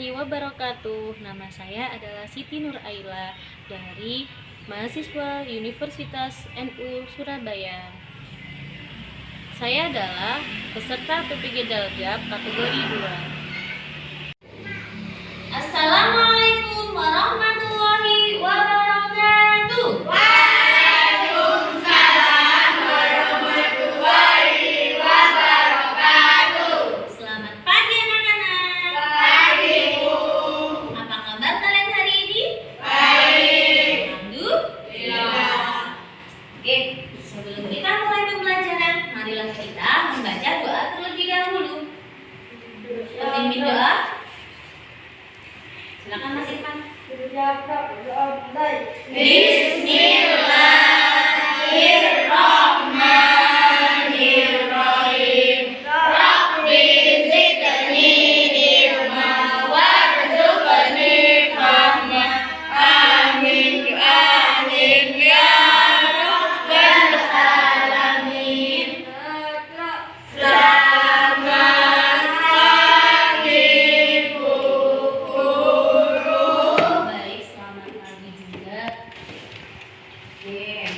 warahmatullahi wabarakatuh. Nama saya adalah Siti Nur Aila dari mahasiswa Universitas NU Surabaya. Saya adalah peserta PPG Daljab kategori 2. Assalamualaikum warahmatullahi wabarakatuh. Waalaikumsalam warahmatullahi wabarakatuh. Selamat pagi anak-anak. Pagi, Bu. Apa kabar kalian hari ini? Baik. Alhamdulillah. Oke, sebelum kita mulai pembelajaran, marilah kita membaca doa terlebih dahulu. Pimpin doa. Silakan Mas Irfan. Bismillahirrahmanirrahim. Rabbi zidni ilma warzuqni fahma. Amin amin ya rabbal alamin. Selamat pagi Bu Guru. Baik, selamat pagi juga. Oke.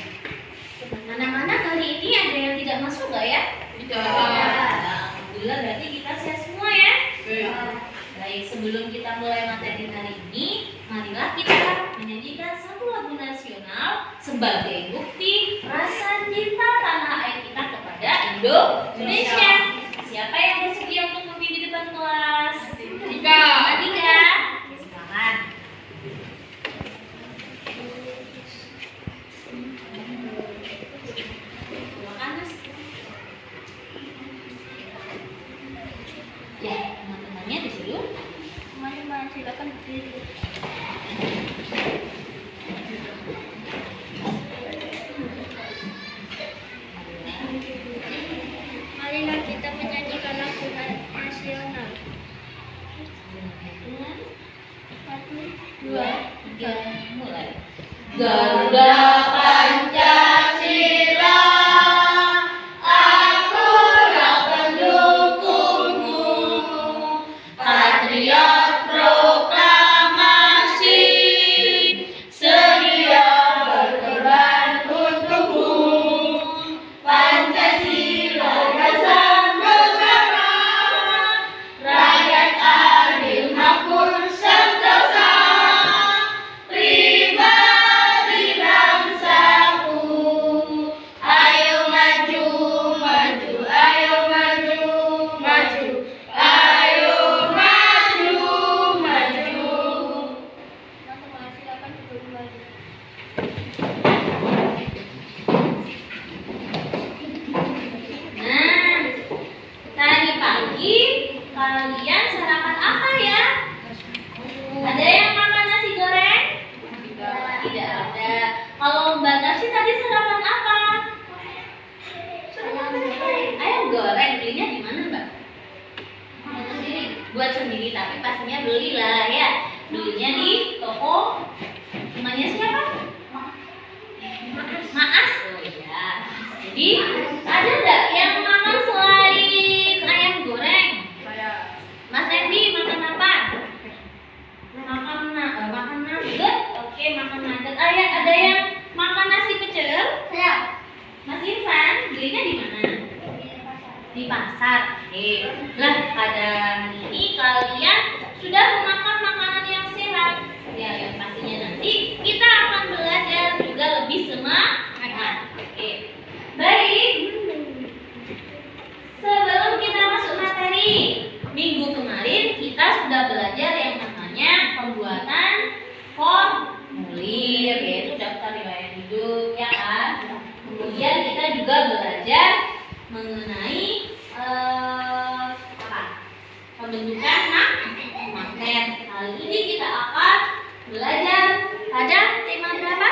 Mana-mana hari ini ada yang tidak masuk nggak ya? Tidak. Alhamdulillah, berarti kita sehat semua ya. Baik, sebelum kita mulai materi hari ini, marilah kita menyanyikan satu lagu nasional sebagai bukti rasa cinta tanah air kita kepada Indonesia. Siapa yang bersedia untuk memimpin di depan kelas? Adika. Silakan. Silakan, Mas. Ya, teman-temannya disuruh. Teman-teman silakan berdiri. Marilah kita menyanyikan lagu nasional. 1, 2, 3, mulai. Garuda Pancasila, akulah pendukungmu. Patriot proklamasi, sedia berkorban untukmu. Pancasila dasar negara, rakyat adil makmur sentosa, pribadi bangsaku. Ayo maju, maju, ayo maju, maju, ayo maju, maju. Teman-teman silakan duduk kembali. Nah, tadi pagi kalian sarapan apa ya? Ada yang makan nasi goreng? Tidak ada. Kalau Mbak Nasi tadi sarapan apa? Ayam goreng. Belinya di mana, Mbak? Buat sendiri, tapi pastinya belilah ya. Belinya di toko. Namanya siapa? Maas. Oh iya. Jadi ada nggak yang makan selain ayam goreng? Mas Randy makan apa? Makan nugget. Oke, makan nugget. Ada yang makan nasi pecel? Saya. Mas Irfan belinya di mana? Di pasar. Oke. Lah, pada hari ini kalian sudah memakan makanan yang sehat. Ya, yang pastinya nanti kita akan belajar juga lebih semangat. Oke. Baik. Sebelum kita masuk materi, minggu kemarin kita sudah belajar yang namanya pembuatan formulir, yaitu daftar riwayat hidup, ya kan? Kemudian kita juga belajar mengenai pembentukan magnet. Kali ini kita akan belajar pada tema berapa?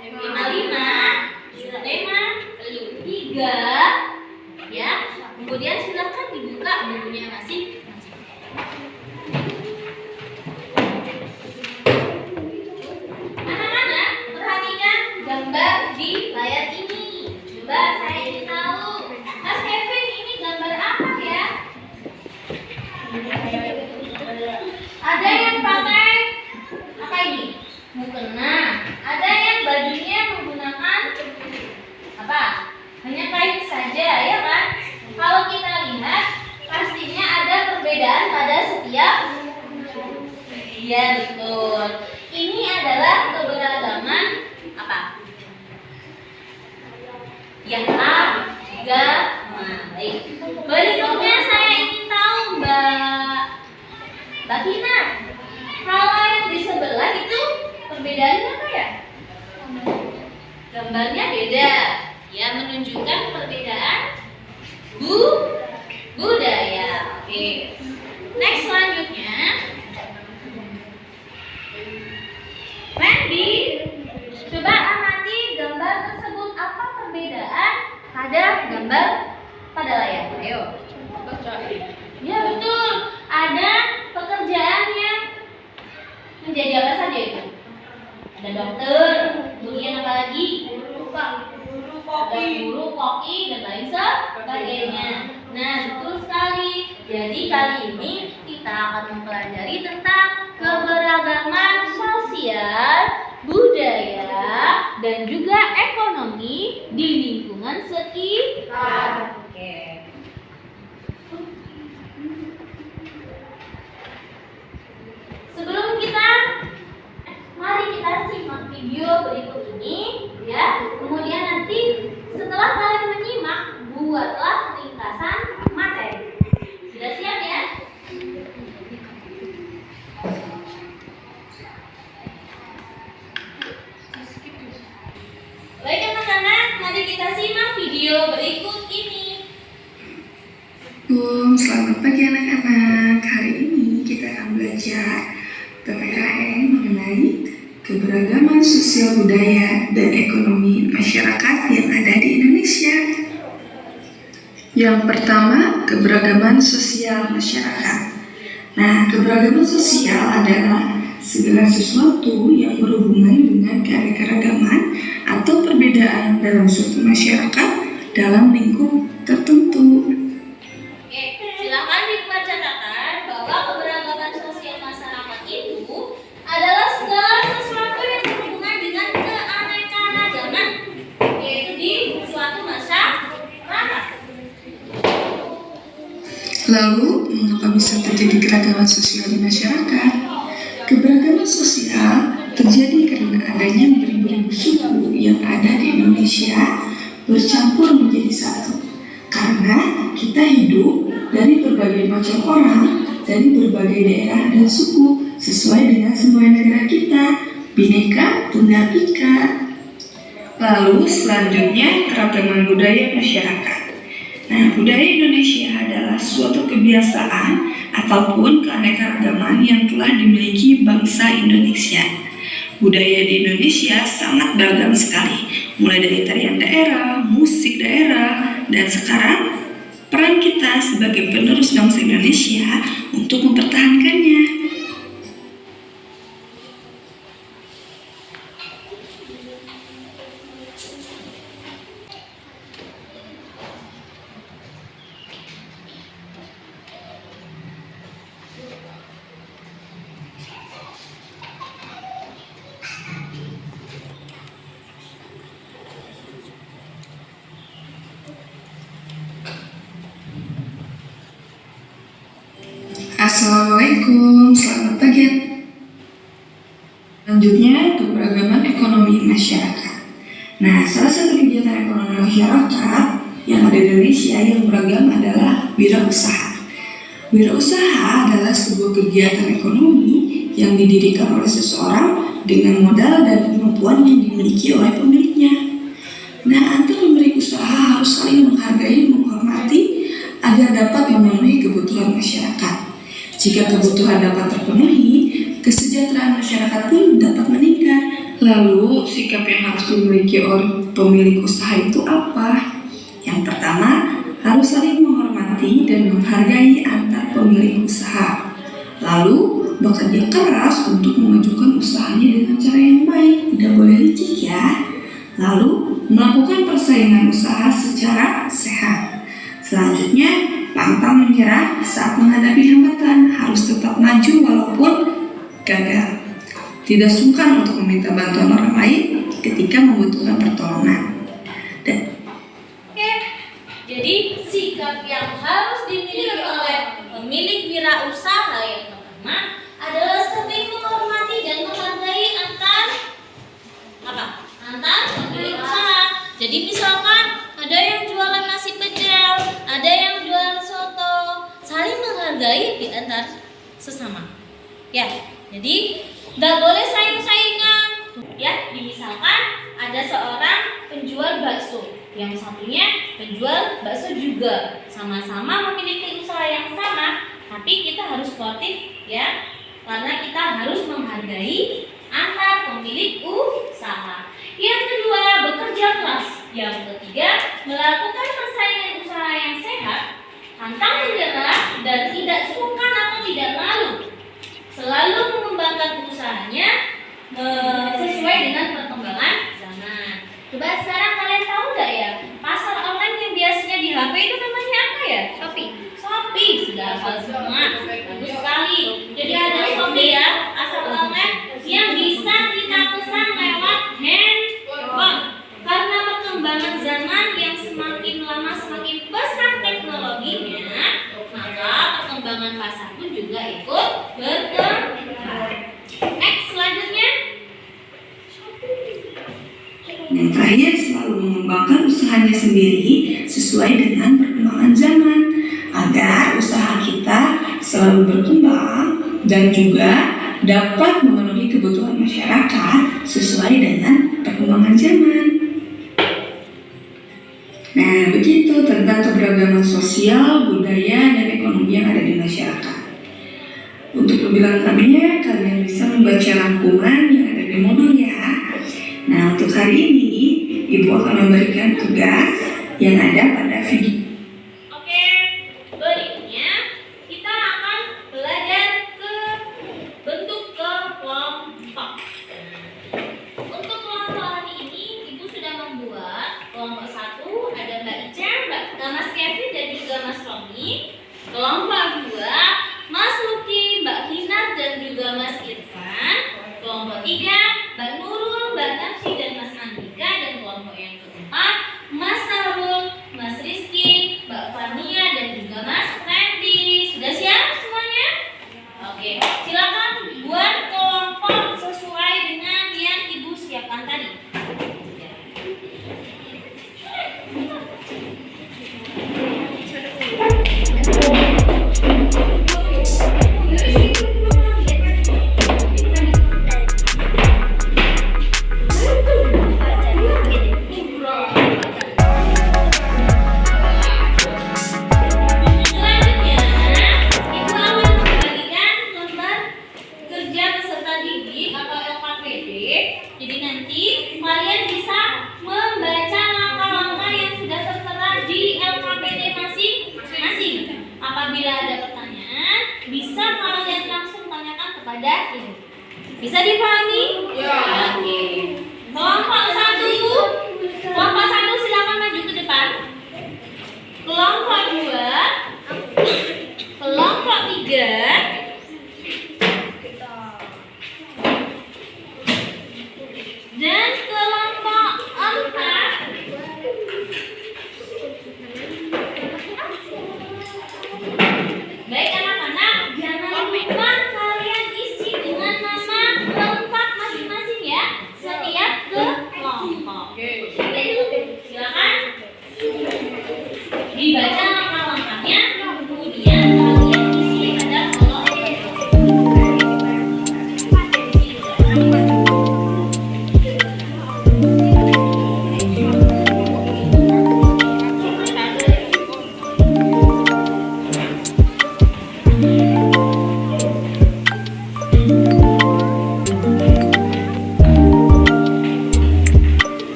Tema 5, tema 3, ya. Kemudian silakan dibuka bukunya masing-masing. Anak-anak, perhatikan gambar di layar ini. Coba saya ingin tahu, Mas Kevin, ini gambar apa ya? Ada yang agama. Baik. Berikutnya saya ingin tahu Mbak Tina, kalau yang di sebelah itu perbedaannya apa ya? Gambarnya beda, ya, menunjukkan perbedaan budaya. Oke. Next, selanjutnya, Wendy, coba amati gambar tersebut, apa perbedaan pada gambar pada layar? Ayo. Ya betul, ada pekerjaannya menjadi apa saja itu? Ada dokter, kemudian apa lagi? Ada guru, koki, dan lain sebagainya. Nah, betul sekali. Jadi kali ini kita akan mempelajari tentang keberagaman sosial, budaya, dan juga ekonomi di lingkungan sekitar. Oke. Sebelum mari kita simak video berikut ini, ya. Kemudian nanti setelah kalian menyimak, buatlah ringkasan materi. Sudah siap ya? Baik anak-anak, mari kita simak video berikut ini. Selamat pagi anak-anak. Hari ini kita akan belajar PPKN mengenai keberagaman sosial budaya dan ekonomi masyarakat yang ada di Indonesia. Yang pertama, keberagaman sosial masyarakat. Nah, keberagaman sosial adalah segala sesuatu yang berhubungan dengan keanekaragaman atau perbedaan dalam suatu masyarakat dalam lingkup tertentu. Oke, silakan dibuat catatan bahwa keberagaman sosial masyarakat itu adalah segala sesuatu yang berhubungan dengan keanekaragaman, yaitu di suatu masyarakat. Lalu, mengapa bisa terjadi keragaman sosial di masyarakat? Keberagaman sosial terjadi karena adanya beribu-ribu suku yang ada di Indonesia bercampur menjadi satu. Karena kita hidup dari berbagai macam orang, dari berbagai daerah dan suku, sesuai dengan semua negara kita, Bhinneka Tunggal Ika. Lalu selanjutnya, keragaman budaya masyarakat. Nah, budaya Indonesia adalah suatu kebiasaan ataupun keanekaragaman yang telah dimiliki bangsa Indonesia. Budaya di Indonesia sangat beragam sekali, mulai dari tarian daerah, musik daerah, dan sekarang peran kita sebagai penerus bangsa Indonesia untuk mempertahankannya. Assalamualaikum, selamat pagi. Selanjutnya, keberagaman ekonomi masyarakat. Nah, salah satu kegiatan ekonomi masyarakat yang ada di Indonesia yang beragam adalah wirausaha. Wirausaha adalah sebuah kegiatan ekonomi yang didirikan oleh seseorang dengan modal dan kemampuan yang dimiliki oleh pemiliknya. Nah, antar pemilik usaha harus saling menghargai, menghormati agar dapat memenuhi kebutuhan masyarakat. Jika kebutuhan dapat terpenuhi, kesejahteraan masyarakat pun dapat meningkat. Lalu, sikap yang harus dimiliki oleh pemilik usaha itu apa? Yang pertama, harus saling menghormati dan menghargai antar pemilik usaha. Lalu, bekerja keras untuk memajukan usahanya dengan cara yang baik, tidak boleh licik ya. Lalu, melakukan persaingan usaha secara sehat. Selanjutnya, pantang menyerah saat menghadapi hambatan, harus tetap maju walaupun gagal. Tidak sungkan untuk meminta bantuan orang lain ketika membutuhkan pertolongan. Oke, jadi sikap yang harus dimiliki oleh pemilik wirausaha yang pertama adalah saling menghormati dan menghargai antar pemilik usaha. Jadi misalkan ada yang jualan nasi pecel, ada yang jualan soto. Saling menghargai di antar sesama. Ya, jadi nggak boleh saing-saingan. Ya, misalkan ada seorang penjual bakso, yang satunya penjual bakso juga, sama-sama memiliki usaha yang sama, tapi kita harus sportif ya, karena kita harus menghargai antar pemilik usaha. Yang kedua, bekerja keras. Yang ketiga, melakukan persaingan usaha yang sehat, pantang menyerah dan tidak sungkan atau tidak malu. Selalu mengembangkan usahanya sesuai dengan perkembangan zaman. Coba sekarang kalian tahu nggak ya, pasar online yang biasanya di HP itu namanya apa ya? Shopee. Shopee, sudah hafal semua. Bagus sekali. Jadi ada Shopee ya, pasar online yang bisa kita pesan lewat handphone. Karena perkembangan zaman yang semakin lama semakin pesat teknologinya, maka perkembangan pasar pun juga ikut berkembang. Next, selanjutnya. Yang terakhir, selalu mengembangkan usahanya sendiri sesuai dengan perkembangan zaman agar usaha kita selalu berkembang dan juga dapat memenuhi kebutuhan masyarakat sesuai dengan perkembangan zaman. Nah, begitu tentang keberagaman sosial, budaya, dan ekonomi yang ada di masyarakat. Untuk lebih lengkapnya, kalian bisa membaca rangkuman yang ada di modul ya. Nah, untuk hari ini, Ibu akan memberikan tugas yang ada pada video. Oke, berikutnya kita akan belajar ke bentuk kelompok. Untuk kelompok hari ini, Ibu sudah membuat kelompok 1 ada Mbak Ica, Mas Kevin, dan juga Mas Romi. Kelompok 2, Mas Luki, Mbak Hinar, dan juga Mas Irfan. Kelompok 3, Mbak Nurul, Mbak Nafsi, dan Mas Andika. Dan kelompok yang keempat, Mas Sarul, Mas Rizky, Mbak Fania, dan juga Mas Randy. Sudah siap semuanya? Oke, silakan buat kelompok sesuai dengan yang Ibu siapkan tadi.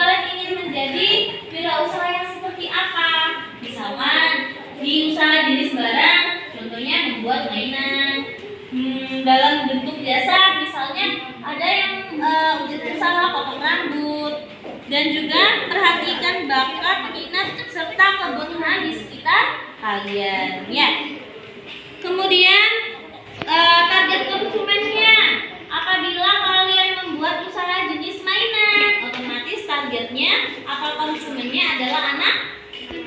kalian ingin menjadi wirausaha yang seperti apa? Misalkan di usaha jenis barang, contohnya membuat mainan. Dalam bentuk jasa, misalnya ada yang usaha potong rambut. Dan juga perhatikan bakat, minat, serta kebutuhan di sekitar kalian, ya. Kemudian target konsumennya. Apabila kalian membuat usaha jenis mainan, otomatis targetnya atau konsumennya adalah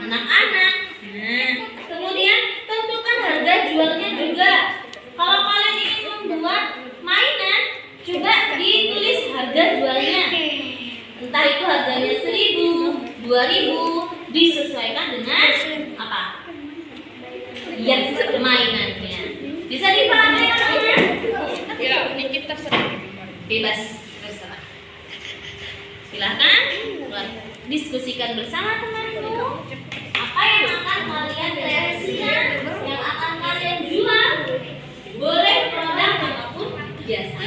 anak-anak. Nah, kemudian tentukan harga jualnya juga. Kalau kalian ingin membuat mainan, coba ditulis harga jualnya. Entah itu harganya 1.000, 2.000, disesuaikan dengan apa? Ya, mainannya. Bisa dipahami anak-anak? Ya, ini kita Bebas, terserah. Silahkan diskusikan bersama temanmu. Apa yang akan kalian kreasikan, yang akan kalian jual, boleh produk ataupun jasa.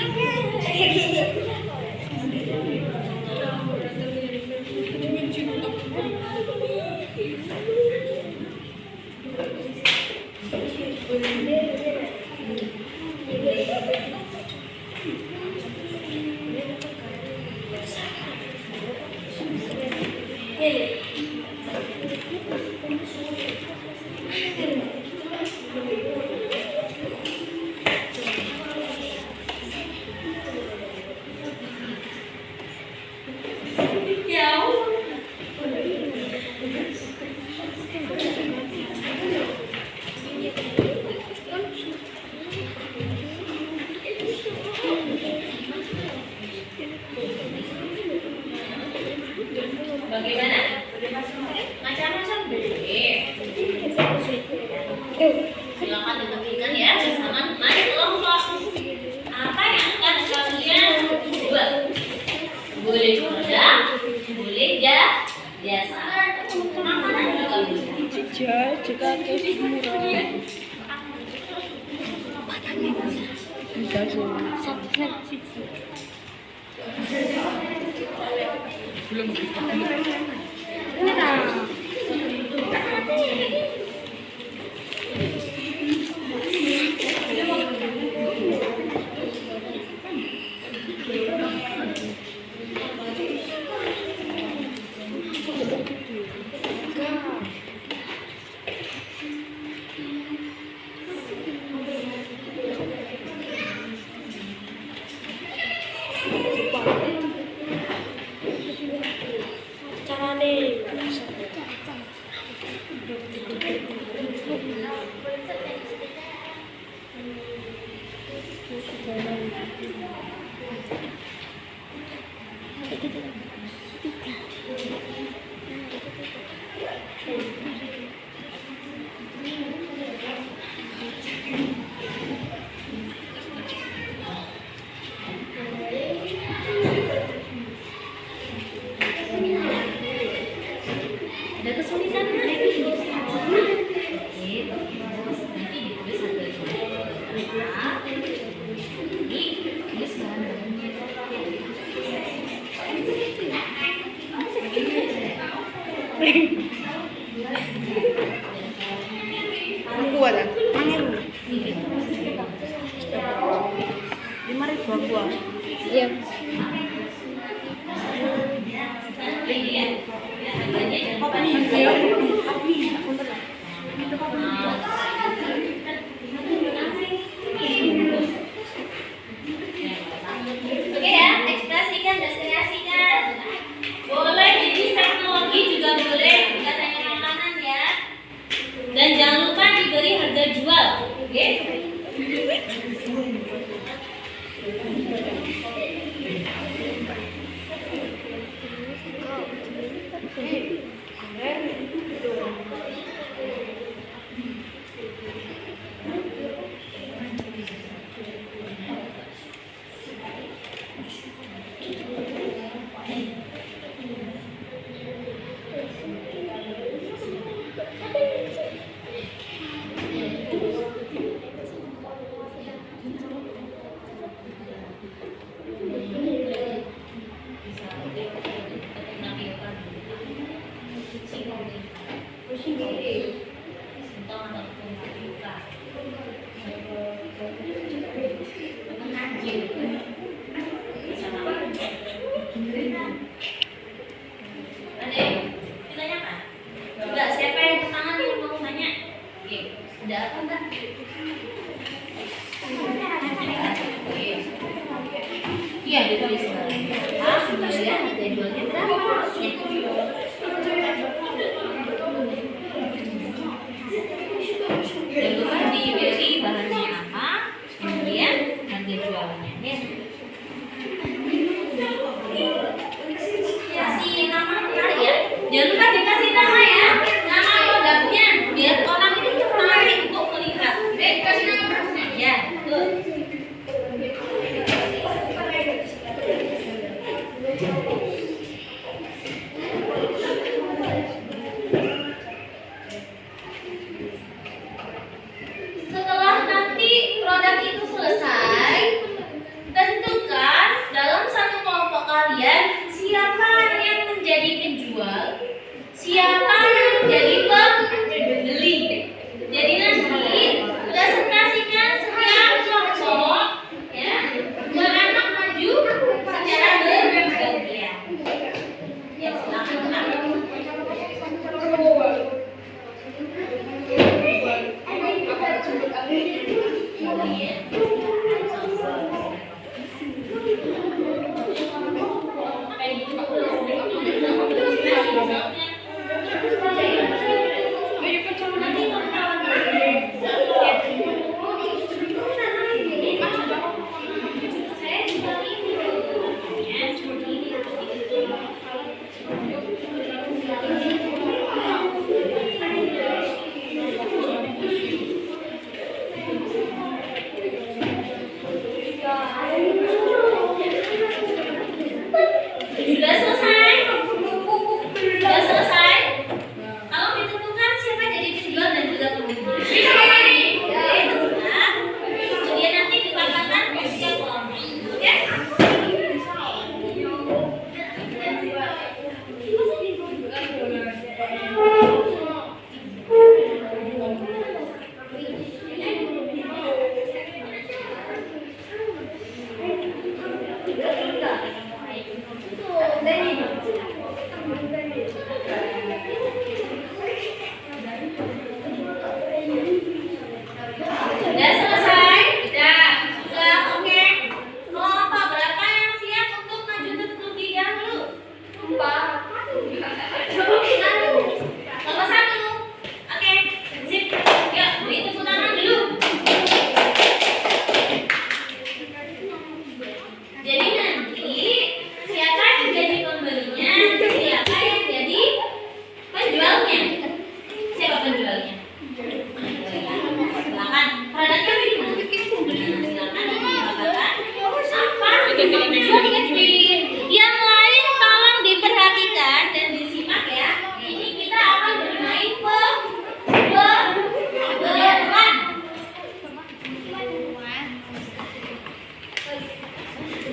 Bagaimana? Macam-macam boleh. Silakan ditentukan ya bersama teman kelompok. Apa yang akan kalian buat? Boleh produk, boleh jasa. Makanan juga boleh. juga terus murah. Ada kesulitan nggak? Nanti ditulis harga jual. Ini tulis bahan-bahannya. Aku ada. Angin. 5.000 aku. Iya. Ini ya. Harganya oke ya, ekspresikan dan kreasikan. Boleh jenis teknologi juga boleh, bukan hanya makanan ya. Dan jangan lupa diberi harga jual, oke? Jangan lupa dikasih nama ya, nama produknya, biar orang itu tertarik untuk melihat. Kasih nama produknya. Ya, betul. Setelah nanti produk itu selesai, tentukan dalam satu kelompok kalian siapa yang menjadi penjual, siapa yang menjadi pembeli. Jadi nanti presentasikan setiap kelompok ya, beranak maju secara bergantian. Ya, silakan. Sudah selesai? Sudah selesai? Kalau ditentukan siapa jadi penjual dan juga pembeli. Kemudian nanti dipaparkan setiap kelompok. Oke? Sudah selesai? Sudah, oke. Kelompok berapa yang siap untuk maju terlebih dahulu? Kelompok 1. Oke, sip. Yuk, beri tepuk tangan dulu. Jadi nanti siapa yang jadi pembelinya, siapa yang jadi penjualnya? Siapa penjualnya? Silakan. Produknya gimana? Silakan dipaparkan. Apa? Yang lain tolong diperhatikan dan disimak ya. Ini kita akan bermain peran.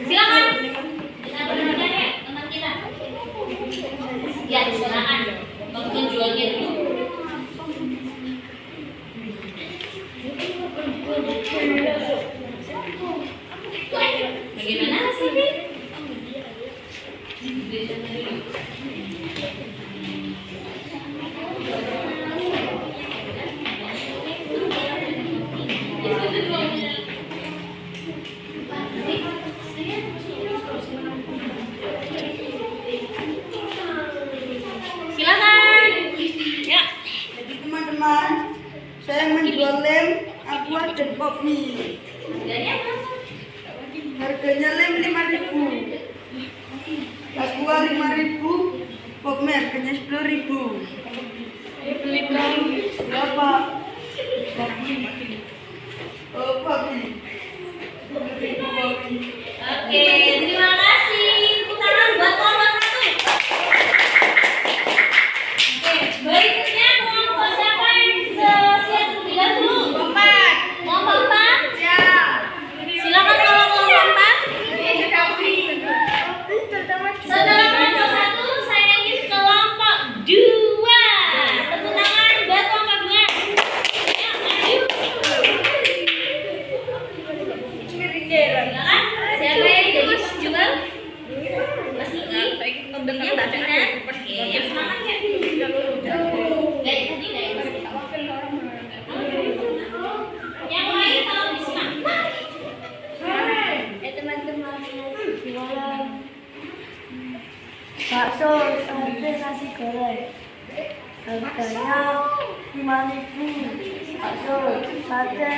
Silakan. Kita perhatikan ya teman kita. Ya, silakan. Bang penjualnya dulu. Bagaimana hasilnya? Silakan. Ya. Jadi teman-teman, saya menjual lem, aqua dan pop mie. Dari apa? Harganya lem 5.000, aqua 5.000, pop mie harganya 10.000. Beli dong berapa? Oh, pop mie. Oke, terima kasih. Tepuk tangan buat kelompok 1. Oke, berikutnya kelompok siapa yang siap terlebih dahulu? Kelompok 4? Ya. Silakan kelompok 4. Setelah kelompok 1, saya ingin kelompok 2. Tepuk tangan buat kelompok 2. Ya, maju. Silakan. Siapa yang jadi penjual? Mas Niki. Pembelinya Mbak Vina. Oke, yang semangat ya. Baik, tadi nggak ya? Yang lain tolong disimak. Teman-teman jualan bakso sate nasi goreng harganya 5.000, bakso sate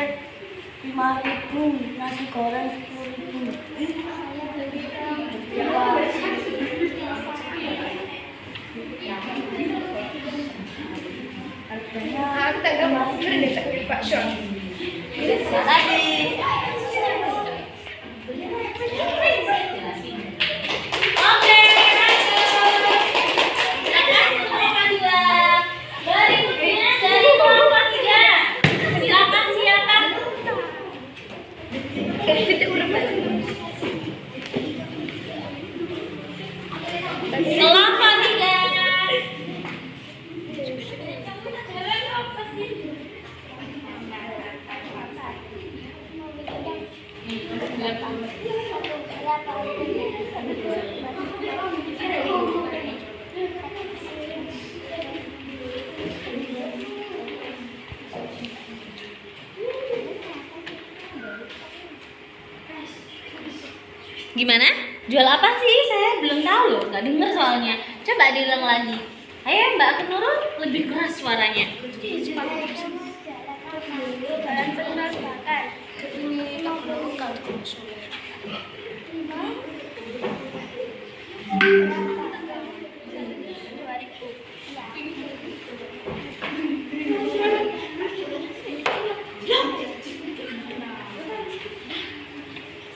5.000, nasi goreng 10.000. Ya. Tadi. Oke, lanjut. Silakan kelompok 2. Berikutnya dari kelompok 3. Silakan siapa? Kelompok 3. Gimana? Jual apa sih? Saya belum tahu loh, nggak dengar soalnya. Coba diulang lagi. Ayo Mbak Kenurul, lebih keras suaranya.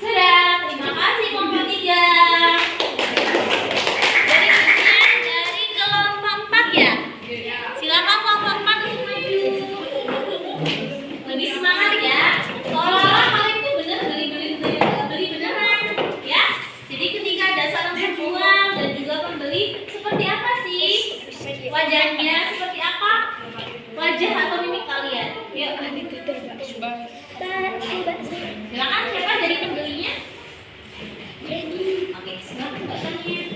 Sudah, terima kasih kelompok 3. Berikutnya dari kelompok 4 ya. Silakan kelompok 4 untuk maju. Lebih semangat ya. Seolah-olah kalian itu bener beli beneran ya. Jadi ketika ada seorang penjual dan juga pembeli, seperti apa sih wajahnya? Seperti apa wajah atau mimik kalian? Yuk. Silakan siapa dari pembelinya? Oke, silakan Mbak Tania.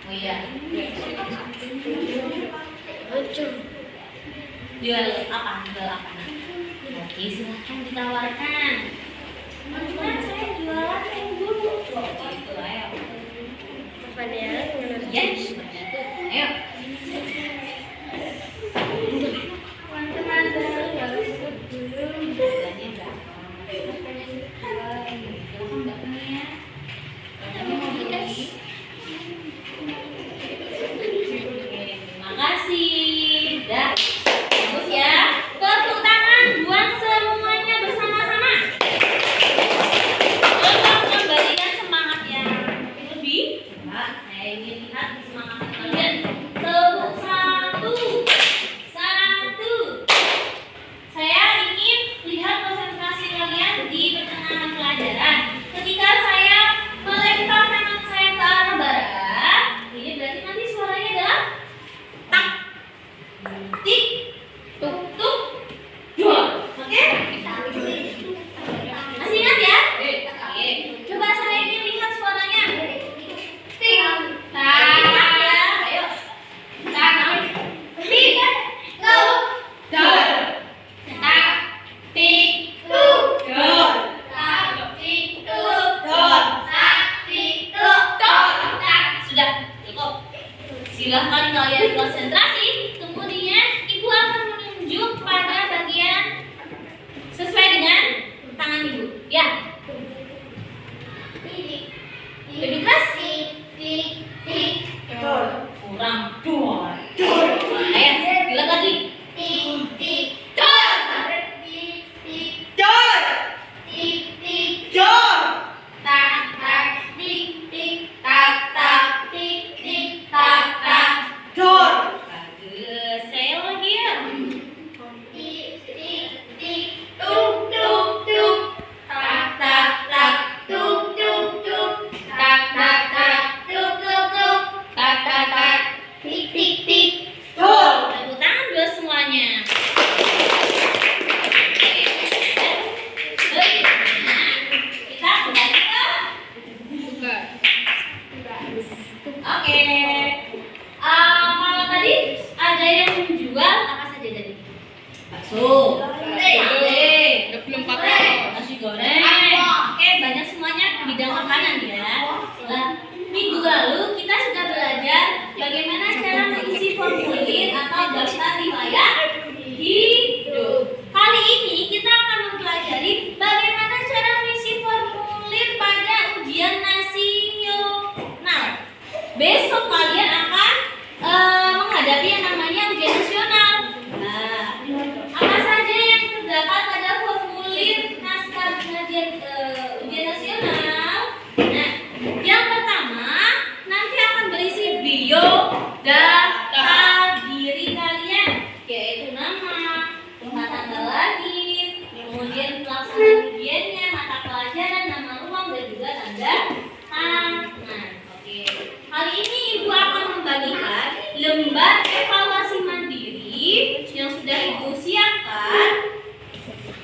Oh iya. Jual apa? Oke, silakan ditawarkan. Teman-teman, saya jualan yang dulu. Oh, itu ayo. Ya, seperti itu. Ayo. Teman-teman, harganya berapa? Silakan Mbak Tania. Kami mau beli. Terima kasih. Dah. Bagus ya. Tepuk tangan buat semuanya bersama-sama. Untuk memberikan semangat yang lebih, coba saya ingin lihat kesemangatan kalian. Tepuk 1. Saya ingin lihat konsentrasi kalian di pertengahan pelajaran. Ketika saya melempar tangan saya ke arah barat, ini berarti nanti suaranya adalah tak, tik, tuk, tuk, jual. Oke? Masih ingat ya? Oke. Coba saya ingin lihat suaranya. Tik, tak, ya. Ayo. Tak, tik, tuk, jual. Tak, tik, tuk, jual. Tak, tik, tuk, jual. Tak, tik, tuk, jual. Tak, sudah cukup. Silahkan kalian konsentrasi. Kemudian ibu akan menunjuk pada bagian sesuai dengan tangan ibu. Ya. Lebih keras. Kurang dua. Ayo, bilang lagi. Tak, tak, tik, tik, tak, tak, tik, tik, tak, tak. Bagus. Saya lagi ya. Tuk, tuk, tuk. Tak, tak, tak. Tuk, tuk, tuk. Tak, tak, tak. Tuk, tuk, tuk. Tak, tak, tak. Tik, tik, tik. Tepuk tangan buat semuanya. Kita kembali ke Oke. Kalau tadi ada yang menjual apa saja tadi? Bakso, sate, nasi goreng. Oke, banyak semuanya bidang makanan ya. Nah, minggu lalu kita sudah belajar bagaimana cara mengisi formulir atau daftar riwayat hidup. Kali ini kita akan mempelajari bagaimana cara mengisi formulir pada ujian nasional. Besok kalian akan menghadapi yang namanya ujian nasional. lembar evaluasi mandiri yang sudah Ibu siapkan,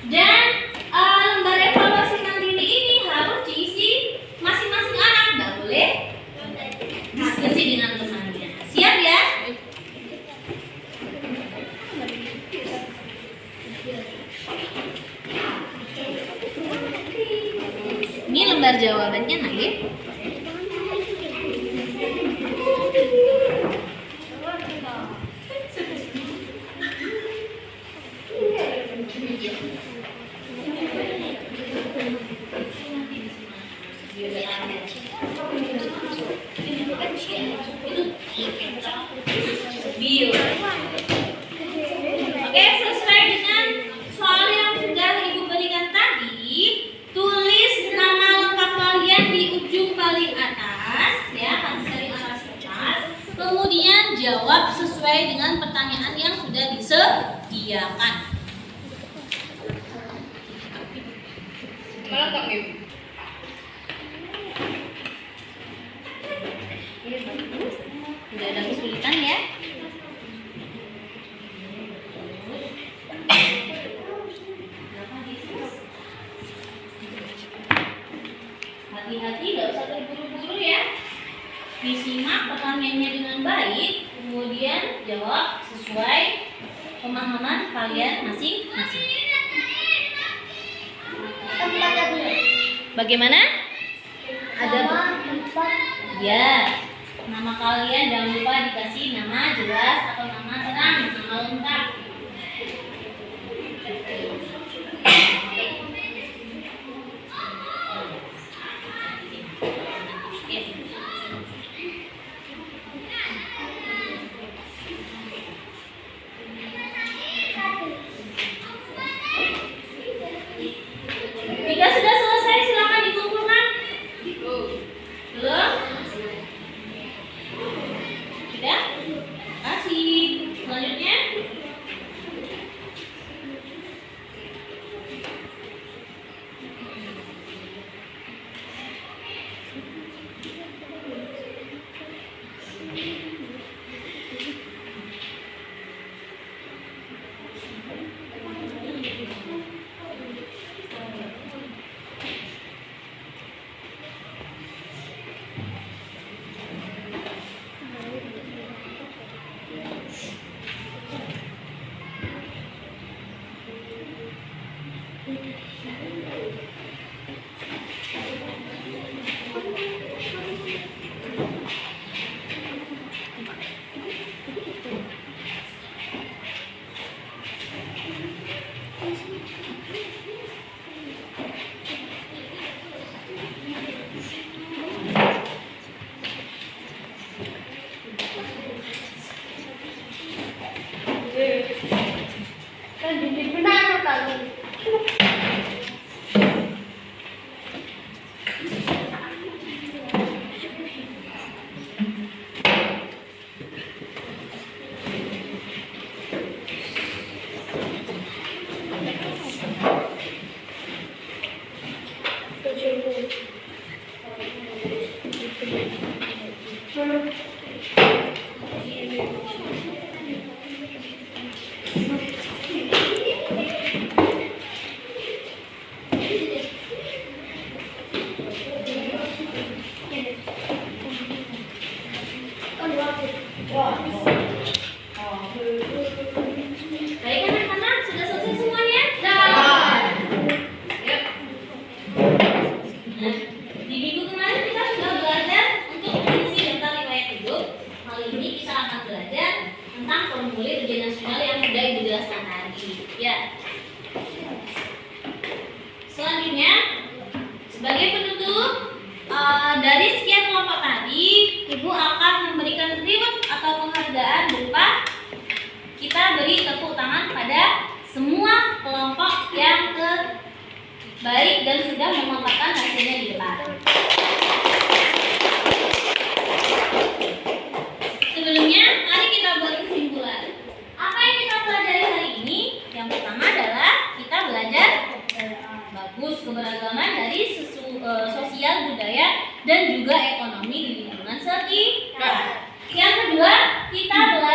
dan lembar evaluasi mandiri ini harus diisi masing-masing anak, nggak boleh diskusi dengan temannya. Siap ya? Ini lembar jawabannya, Naif. Bio. Oke, sesuai dengan soal yang sudah Ibu berikan tadi, tulis nama lengkap kalian di ujung paling atas, ya, paling atas kertas. Kemudian jawab sesuai dengan pertanyaan yang sudah disediakan. Melengkap, Ibu. Tidak ada kesulitan ya. Hati-hati, tidak usah terburu-buru ya. Disimak pertanyaannya dengan baik, kemudian jawab sesuai pemahaman kalian masing-masing. Bagaimana? Ada ya. Nama kalian jangan lupa dikasih nama jelas atau nama terang, nama lengkap. Jika sudah selesai silakan dikumpulkan. Belum? Sudah? Kasih. Selanjutnya. Baik anak-anak, sudah selesai semuanya? Yuk. Nah, di minggu kemarin kita sudah belajar untuk mengisi daftar riwayat hidup. Kali ini kita akan belajar tentang formulir ujian nasional yang sudah Ibu jelaskan tadi. Ya. Selanjutnya, sebagai penutup dari sekian kelompok tadi, Ibu akan memberikan reward atau penghargaan berupa kita beri tepuk tangan pada semua kelompok yang terbaik dan sudah memaparkan hasilnya di depan. Sebelumnya, mari kita buat kesimpulan. Apa yang kita pelajari hari ini? Yang pertama adalah kita belajar bagus keberagaman dari sosial, budaya, dan juga ekonomi di lingkungan sekitar. Yang kedua, kita belajar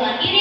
akhiri